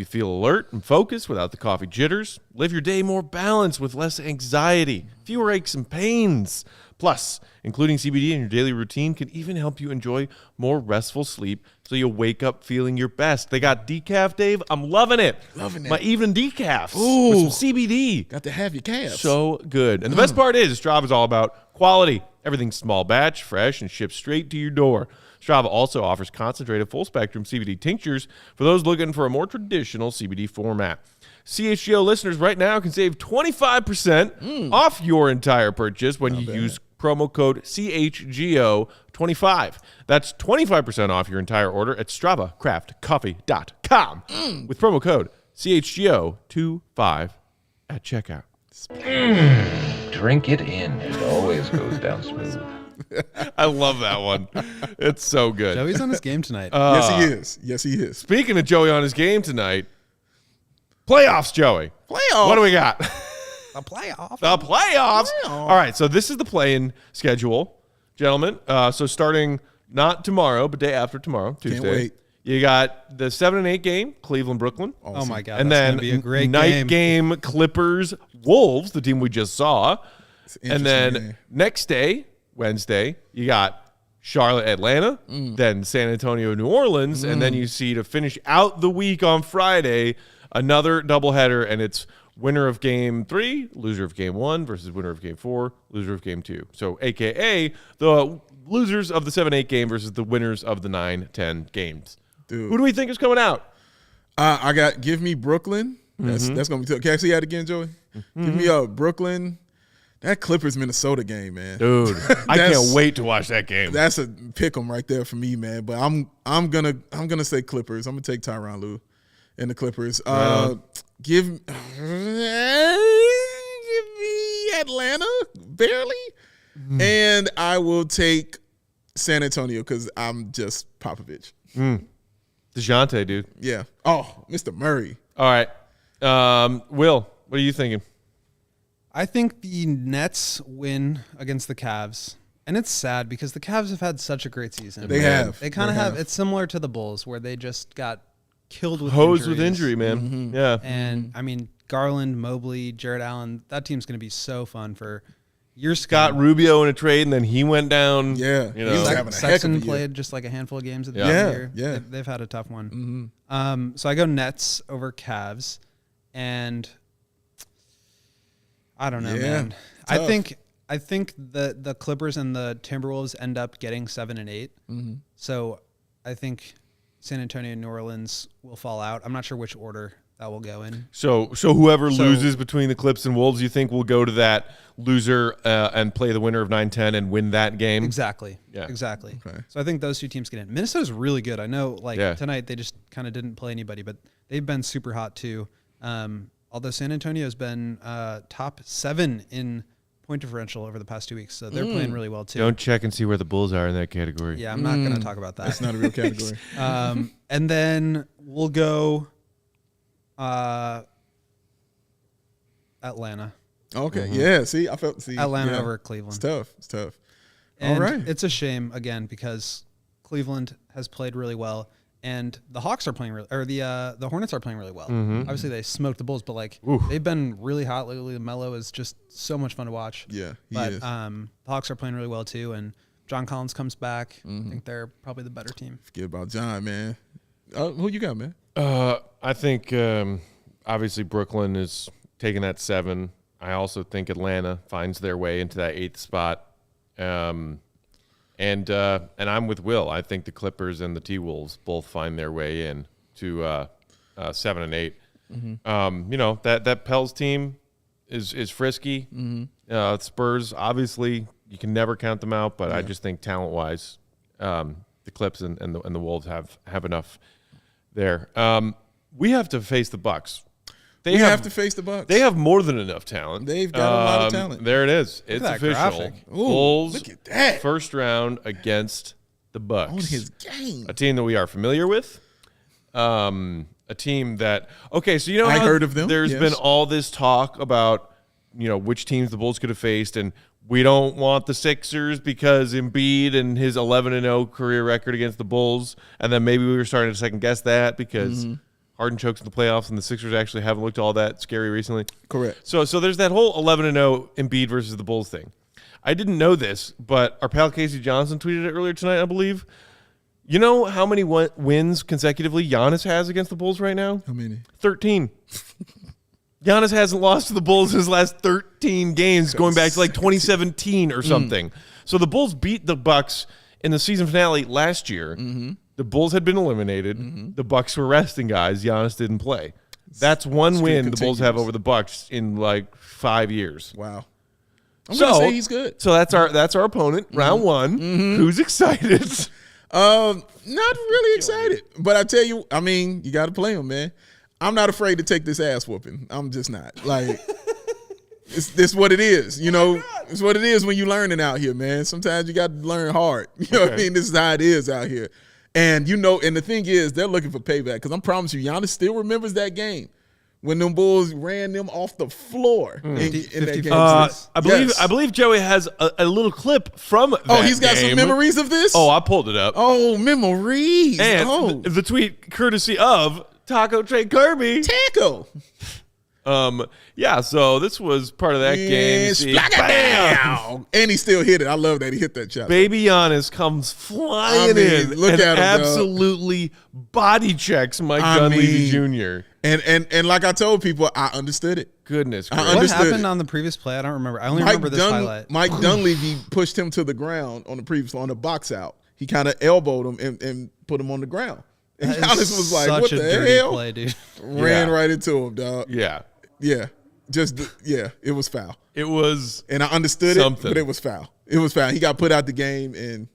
feel alert and focused without the coffee jitters, live your day more balanced with less anxiety, fewer aches and pains. Plus, including CBD in your daily routine can even help you enjoy more restful sleep so you'll wake up feeling your best. They got decaf, Dave. I'm loving it. Loving it. My evening decaf Ooh. with some CBD. Got to have your calves. So good. And the best part is Strava is all about quality. Everything's small batch, fresh, and shipped straight to your door. Strava also offers concentrated full-spectrum CBD tinctures for those looking for a more traditional CBD format. CHGO listeners right now can save 25% off your entire purchase when you use promo code CHGO25. That's 25% off your entire order at StravaCraftCoffee.com with promo code CHGO25 at checkout. Drink it in. It always goes down smooth. I love that one. It's so good. Joey's on his game tonight. Yes, he is. Speaking of Joey on his game tonight, playoffs, Joey. Playoffs? What do we got? a playoff. The playoffs. All right, so this is the play-in schedule, gentlemen. So starting not tomorrow, but day after tomorrow, Tuesday. wait. You got the 7 and 8 game, Cleveland-Brooklyn. Oh my God, And that's then gonna be a great night game, Clippers-Wolves, the team we just saw. And then game. next day, Wednesday, you got Charlotte-Atlanta, then San Antonio-New Orleans, and then you see to finish out the week on Friday, another doubleheader, and it's winner of game 3, loser of game 1 versus winner of game 4, loser of game 2. So AKA the losers of the 7-8 game versus the winners of the 9-10 games. Dude. Who do we think is coming out? Give me Brooklyn. That's gonna be tough. Can I see that again, Joey? Give me Brooklyn. That Clippers Minnesota game, man. Dude, I can't wait to watch that game. That's a pick 'em right there for me, man. But I'm gonna say Clippers. I'm gonna take Tyronn Lue and the Clippers. Give me Atlanta barely, and I will take San Antonio because I'm just Popovich. DeJounte, dude. Yeah. Oh, Mr. Murray. All right. Will, what are you thinking? I think the Nets win against the Cavs. And it's sad because the Cavs have had such a great season. They have. They kind of They have. have. It's similar to the Bulls where they just got killed with Hosed with injuries. injury, man. Yeah. And I mean, Garland, Mobley, Jared Allen, that team's going to be so fun for years. Got Rubio in a trade, and then he went down. Yeah. You He was know. having a heck of a Sexton year. played just like a handful of games at the Yeah. end of Yeah, the year. yeah. They've had a tough one. So I go Nets over Cavs, and I don't know, Yeah, man. tough. I think the Clippers and the Timberwolves end up getting 7 and 8. So I think San Antonio and New Orleans will fall out. I'm not sure which order that will go in. So whoever loses between the Clips and Wolves, you think will go to that loser and play the winner of 9-10 and win that game? Exactly. Yeah. Exactly. Okay. So I think those two teams get in. Minnesota's really good. I know, like Yeah. tonight they just kind of didn't play anybody, but they've been super hot too. Although San Antonio's been top 7 in point differential over the past 2 weeks, so they're playing really well too. Don't check and see where the Bulls are in that category. Yeah, I'm not going to talk about that. That's not a real category. And then we'll go Atlanta. Okay. Yeah. See, I felt Atlanta yeah. over Cleveland. It's tough. And All right. it's a shame again because Cleveland has played really well, and the Hawks are playing the Hornets are playing really well. Obviously, they smoked the Bulls, but like they've been really hot lately. Melo is just so much fun to watch. Yeah, he but is. the Hawks are playing really well too, and John Collins comes back. I think they're probably the better team. Forget about John, man. Who you got, man? I think obviously Brooklyn is taking that 7. I also think Atlanta finds their way into that 8th spot. And I'm with Will. I think the Clippers and the T-Wolves both find their way in to 7 and 8. That Pels team is frisky. Spurs, obviously, you can never count them out, but I just think talent-wise, the Clips and the Wolves have enough there. We have to face the Bucks. We have to face the Bucks. They have more than enough talent. They've got a lot of talent. There it is. It's that official. graphic. Ooh, Bulls look at that. first round against the Bucks. On his game. A team that we are familiar with. A team that so I how heard of them. There's Yes. been all this talk about which teams the Bulls could have faced, and we don't want the Sixers because Embiid and his 11-0 career record against the Bulls, and then maybe we were starting to second guess that because Harden chokes in the playoffs, and the Sixers actually haven't looked all that scary recently. Correct. So there's that whole 11-0 Embiid versus the Bulls thing. I didn't know this, but our pal Casey Johnson tweeted it earlier tonight, I believe. You know how many wins consecutively Giannis has against the Bulls right now? How many? 13. Giannis hasn't lost to the Bulls his last 13 games, going back to like 2017 or something. So the Bulls beat the Bucks in the season finale last year. The Bulls had been eliminated. The Bucks were resting guys. Giannis didn't play. That's one win the Bulls have over the Bucks in like 5 years. Wow. I'm gonna say he's good. So that's our opponent, round one. Who's excited? Not really excited, but I tell you, I mean, you got to play him, man. I'm not afraid to take this ass whooping. I'm just not. Like, it's what it is. It's what it is when you learning out here, man. Sometimes you got to learn hard. You know what I mean? This is how it is out here. And and the thing is, they're looking for payback because I promise you, Giannis still remembers that game when them Bulls ran them off the floor in that game. I believe Joey has a little clip from that he's got some memories of this? Oh, I pulled it up. Oh, memories. And the tweet courtesy of Taco Trey Kirby. Taco. So this was part of that game. You see, bam! And he still hit it. I love that he hit that shot. Baby Giannis comes flying in look and at him, absolutely body checks Mike Dunleavy Jr. And like I told people, I understood it. Goodness I gracious. What understood happened it. on the previous play? I don't remember. I only remember this highlight. Mike Dunleavy pushed him to the ground on the box out. He kind of elbowed him and put him on the ground. And That Giannis is was like, such what a the dirty hell? play, dude. Ran right into him, dog. Yeah. Yeah. It was foul. It was And I understood something. it, but it was foul. It was foul. He got put out the game, and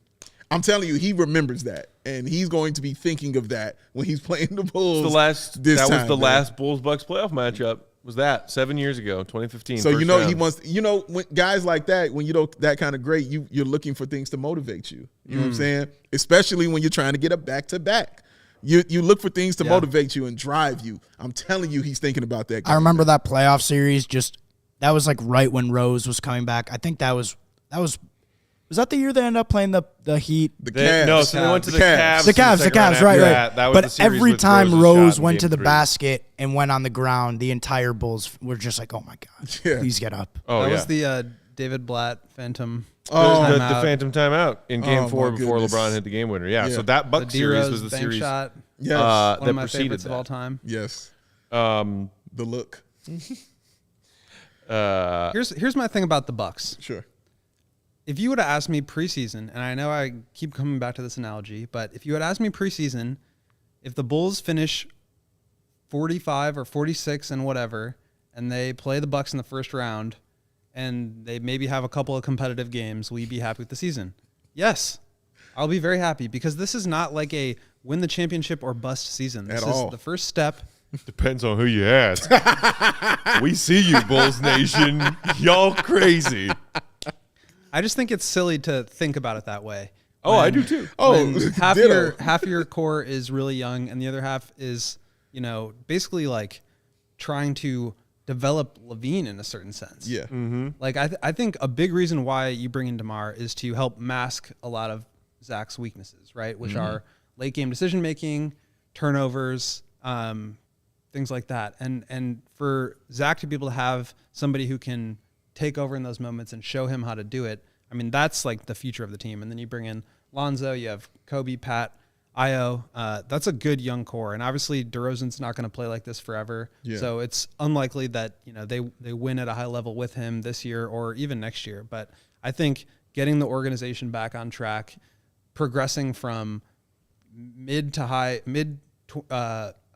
I'm telling you, he remembers that. And he's going to be thinking of that when he's playing the Bulls. was the last Bulls-Bucks playoff matchup. Was that 7 years ago, 2015. So first he round. wants. When guys like that, when that kind of great, you're looking for things to motivate you. You know what I'm saying? Especially when you're trying to get a back-to-back. You look for things to motivate you and drive you. I'm telling you, he's thinking about that. I remember that playoff series. That was like right when Rose was coming back. I think that was that the year they ended up playing the Heat? The Cavs. No, so they went to the Cavs. The Cavs, right. That was the But series every with time Rose's Rose shot in went game to the 3. basket and went on the ground, the entire Bulls were just like, oh my God, please get up. Oh, That yeah. was the David Blatt Phantom. the timeout. phantom timeout in game 4 my before goodness. LeBron hit the game winner. Yeah, Yeah. so that The Bucks series was D-Rose the bank series shot. Yes. that One of my preceded favorites that. of all time. Yes. Um, The look. Here's my thing about the Bucks. Sure. If you would have asked me preseason, and I know I keep coming back to this analogy, but if you had asked me preseason, if the Bulls finish 45 or 46 and whatever, and they play the Bucks in the first round, and they maybe have a couple of competitive games, will you be happy with the season? Yes. I'll be very happy because this is not like a win the championship or bust season. This At is all. the first step. depends on who you ask. We see you, Bulls Nation. Y'all crazy. I just think it's silly to think about it that way. Oh, I do too. Oh, half ditto. of your core is really young, and the other half is, basically like trying to develop LaVine in a certain sense. Yeah. Like I think a big reason why you bring in DeMar is to help mask a lot of Zach's weaknesses, right? Which are late game decision making, turnovers, things like that. And for Zach to be able to have somebody who can take over in those moments and show him how to do it, I mean, that's like the future of the team. And then you bring in Lonzo, you have Kobe, Pat, Ayo. That's a good young core. And obviously DeRozan's not going to play like this forever. Yeah. So So it's unlikely that, they win at a high level with him this year or even next year. But I think getting the organization back on track, progressing from mid to high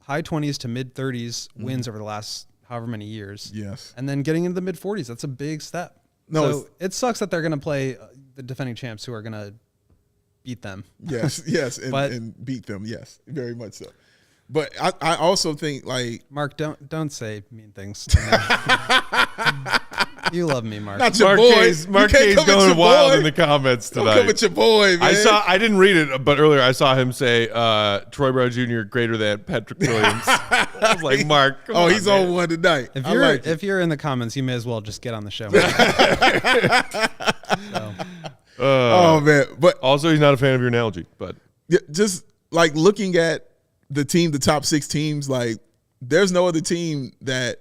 high 20s to mid 30s wins over the last however many years. Yes. And then getting into the mid 40s, that's a big step. No, so it sucks that they're going to play the defending champs who are going to beat them. Yes, yes, and beat them. Yes, very much so. But I also think, like, Mark, don't say mean things. You love me, Mark. not your Marquez, boy. Marquez going wild in the comments Don't tonight. come at your boy, man. I didn't read it, but earlier I saw him say Troy Brown Jr. greater than Patrick Williams. I was like, Mark, come on, he's man. on one tonight. If you're in the comments, you may as well just get on the show. So. Oh man, but Also, he's not a fan of your analogy, but just like looking at the top 6 teams, like there's no other team that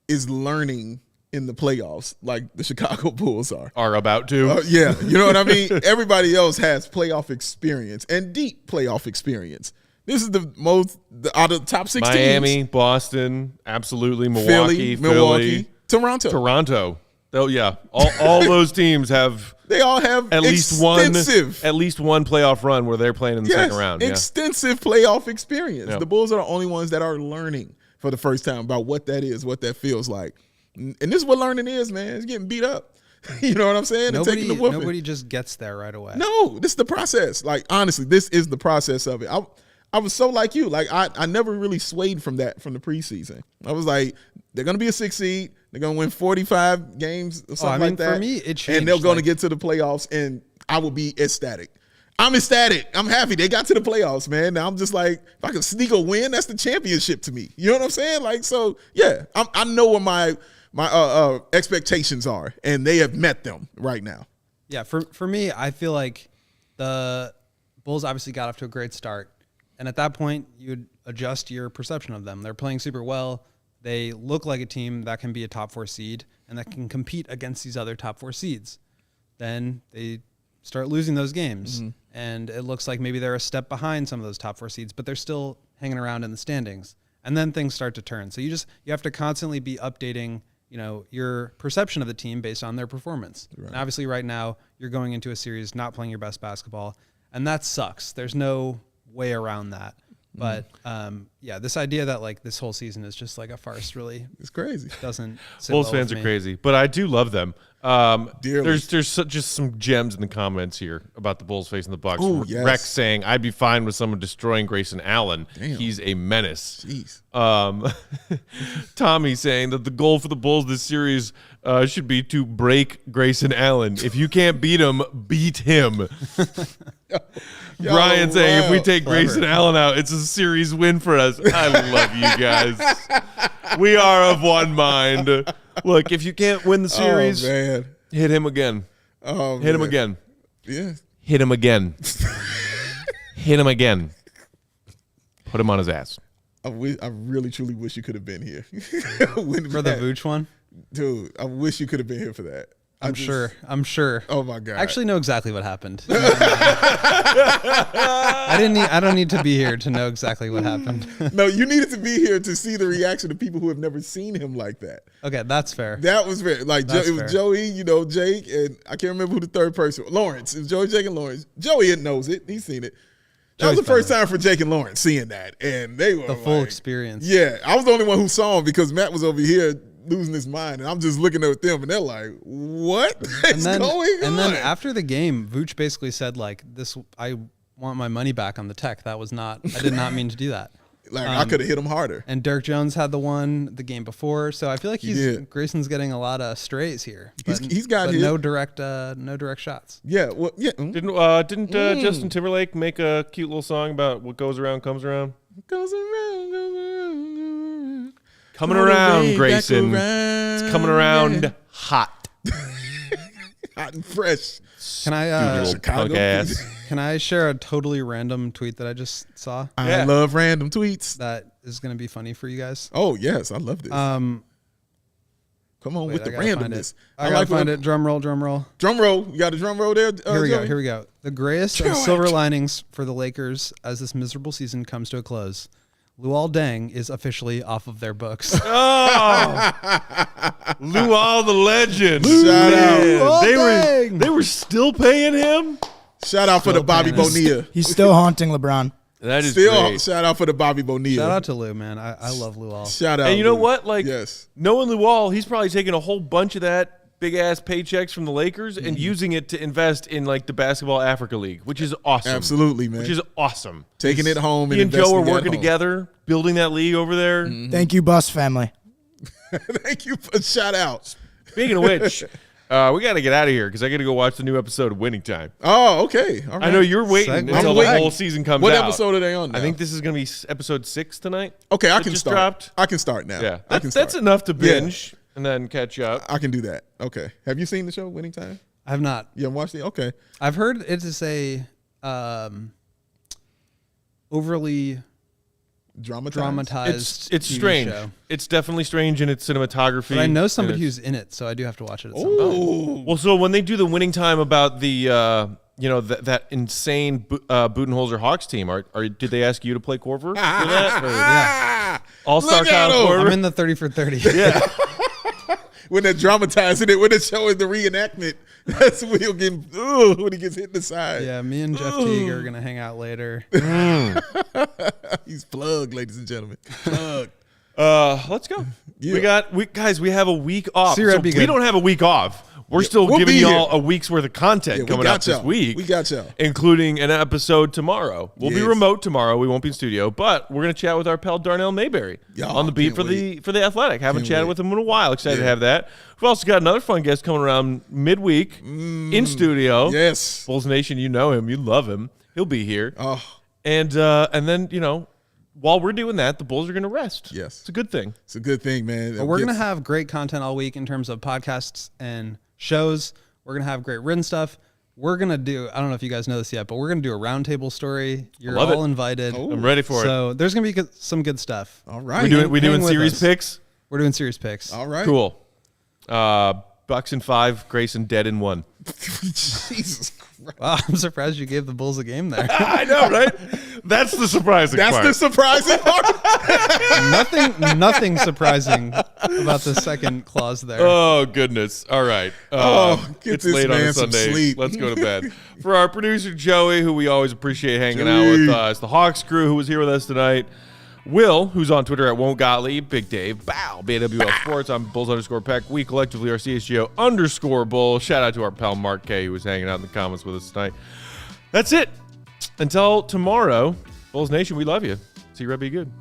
is learning in the playoffs like the Chicago Bulls are about to. Yeah, you know what I mean? Everybody else has playoff experience and deep playoff experience. This is the most out of the top 6 Miami, teams. Boston, absolutely. Milwaukee, Toronto. Oh yeah, all those teams have. They all have At least one playoff run where they're playing in the second round. Yeah. Extensive playoff experience. Yep. The Bulls are the only ones that are learning for the first time about what that is, what that feels like. And this is what learning is, man. It's getting beat up. You know what I'm saying? And taking the whooping. Nobody just gets there right away. No, this is the process. Like, honestly, this is the process of it. I was so like you. Like, I never really swayed from that from the preseason. I was like, they're going to be a 6 seed. They're going to win 45 games or something like that. For me, it changed. And they're going to get to the playoffs, and I will be ecstatic. I'm ecstatic. I'm happy. They got to the playoffs, man. Now I'm just like, if I can sneak a win, that's the championship to me. You know what I'm saying? Like, so, yeah, I know what my expectations are, and they have met them right now. Yeah, for me, I feel like the Bulls obviously got off to a great start. And at that point, you'd adjust your perception of them. They're playing super well. They look like a team that can be a top 4 seed and that can compete against these other top 4 seeds. Then they start losing those games. And it looks like maybe they're a step behind some of those top 4 seeds, but they're still hanging around in the standings. And then things start to turn. So you have to constantly be updating, your perception of the team based on their performance. Right. And obviously right now you're going into a series not playing your best basketball, and that sucks. There's no way around that. But this idea that like this whole season is just like a farce really it's crazy. Doesn't sit Bulls well fans with are me. crazy, but I do love them. Dearly. There's just some gems in the comments here about the Bulls facing the Bucks. Ooh, yes. Rex saying, "I'd be fine with someone destroying Grayson Allen. Damn. He's a menace." Jeez. Tommy saying that the goal for the Bulls this series should be to break Grayson Allen. If you can't beat him, beat him. Brian saying, if we take Grayson Allen out, it's a series win for us. I love you guys. We are of one mind. Look, if you can't win the series, hit him again. Hit him again. Yeah. Hit him again. Hit him again. Put him on his ass. I really, truly wish you could have been here. For the Vooch one? Dude, I wish you could have been here for that. I'm sure. Oh my God. I actually know exactly what happened. I don't need to be here to know exactly what happened. No, you needed to be here to see the reaction of people who have never seen him like that. Okay, that's fair. That was fair. Like it was fair. Joey, Jake, and I can't remember who the third person was. Lawrence. It was Joey, Jake, and Lawrence. Joey knows it. He's seen it. That was the first time for Jake and Lawrence seeing that. And they were the full experience. Yeah. I was the only one who saw him because Matt was over here losing his mind, and I'm just looking at them, and they're like, "What is going on?" And then after the game, Vooch basically said, "Like this, I want my money back on the tech. That was not. I did not mean to do that. Like I could have hit him harder." And Dirk Jones had the game before, so I feel like Grayson's getting a lot of strays here. But, he's got but hit. no direct shots. Yeah, well, yeah. Didn't Justin Timberlake make a cute little song about what goes around comes around? Goes around, goes around. Coming around, Grayson. It's coming around hot. Hot and fresh. Can I punk ass. Can I share a totally random tweet that I just saw? I love random tweets. That is going to be funny for you guys. Oh yes, I love this. Come on with the randomness. I gotta find it. Drum roll. Drum roll. You got a drum roll there? Here we go. The grayest of silver linings for the Lakers as this miserable season comes to a close. Luol Deng is officially off of their books. Oh, Luol the legend. Shout out. They were still paying him. Shout out for the Bobby Bonilla. He's still haunting LeBron. That is Still, great. shout out for the Bobby Bonilla. Shout out to Lou, man. I love Lou All. Shout out. And you know Lou. what? Like, yes. knowing Luol, he's probably taking a whole bunch of that big-ass paychecks from the Lakers and using it to invest in, like, the Basketball Africa League, which is awesome. Absolutely, man. Which is awesome. Taking it home. He and Joe are investing at working home. together, building that league over there. Thank you, Bus family. Thank you for shout out. Speaking of which, we got to get out of here because I got to go watch the new episode of Winning Time. Oh, okay. All right. I know you're waiting Segment. until I'm the waiting. whole season comes What out. episode are they on now? I think this is going to be episode 6 tonight. Okay, I It can just start. dropped. I can start now. Yeah, I can that's start. enough to binge and then catch up. I can do that. Okay. Have you seen the show Winning Time? I have not. You haven't watched it? Okay. I've heard it is a overly dramatized. It's TV strange. show. It's definitely strange in its cinematography. But I know and somebody it's- who's in it, so I do have to watch it at some point. Well, so when they do the Winning Time about the that insane Budenholzer Hawks team, did they ask you to play Corver for that? Yeah. All-Star Look at Kyle him. Korver? I'm in the 30 for 30. Yeah. When they're dramatizing it, when they're showing the reenactment, that's when he'll get when he gets hit in the side. Yeah, me and Jeff Teague are going to hang out later. He's plugged, ladies and gentlemen. Plugged. Let's go. Yeah. We have a week off. See, that'd be we good. don't have a week off. We're still we'll giving be y'all here. a week's worth of content Yeah, we coming got out this y'all. week. We got y'all. Including an episode tomorrow. We'll be Yes. remote tomorrow. We won't be in studio, but we're going to chat with our pal Darnell Mayberry Y'all, on the beat can't for the Athletic. Haven't Can't chatted wait. with him in a while. Excited to Yeah. have that. We've also got another fun guest coming around midweek in studio. Yes. Bulls Nation, you know him. You love him. He'll be here. Oh, And then, while we're doing that, the Bulls are going to rest. Yes. It's a good thing. it's a good thing, man. But we're going to have great content all week in terms of podcasts and shows. We're going to have great written stuff. We're going to do, I don't know if you guys know this yet, but we're going to do a roundtable story. You're love all it. invited. I'm ready for it. So there's going to be some good stuff. All right. We doing hang with series us. picks? We're doing series picks. All right. Cool. Bucks in 5, Grayson dead in 1. Jesus Christ. Wow, I'm surprised you gave the Bulls a game there. I know, right? That's the surprising That's part. the surprising part. Nothing surprising about the second clause there. Oh, goodness. All right. get it's this late on a man some Sunday. sleep. Let's go to bed. For our producer, Joey, who we always appreciate hanging out with us, the Hawks crew who was here with us tonight, Will, who's on Twitter at Won't Gottlieb, Big Dave, Bow, BWL Sports, I'm Bulls_Peck. We collectively are CHGO_Bull. Shout out to our pal Mark K, who was hanging out in the comments with us tonight. That's it. Until tomorrow, Bulls Nation, we love you. See you, Red. Be good.